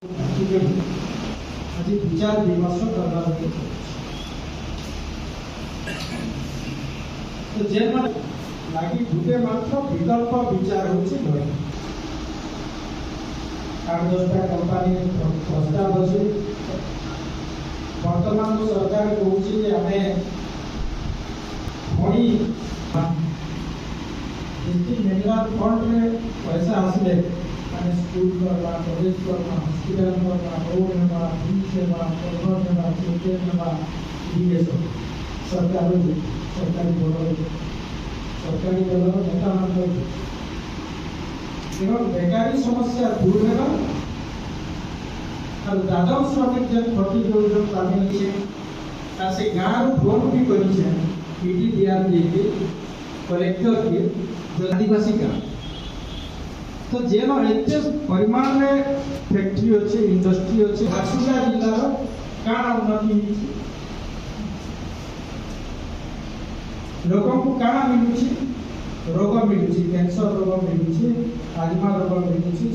आज विचार विमर्श करवा तो जेन लगी गुटे मात्र विकल्प विचार होची लय 8-10टा कंपनी प्रस्ताव अछि वर्तमान सरकार कहूची जे हमें खड़ी मिनरल फंड रे पैसा आसले माने स्कूल करवा कॉलेज करवा हॉस्पिटल करवा रोड करवा बीच सेवा परिवहन सेवा शिक्षा सेवा ये सब सरकारी बोलो नेता मान एवं बेकारी समस्या दूर है और दादव श्रमिक जन खटी जो शामिल है तासे गांव फोन भी करी है पीडी दिया दिए कलेक्टर के जो आदिवासी गांव तो जेन एते परिमाण में फैक्ट्री अच्छे इंडस्ट्री अच्छे झारसुगुड़ा जिलार काण उन्नति लोक को काण मिलुची रोग मिलुची कैंसर रोग मिलुची आजमा रोग मिलुची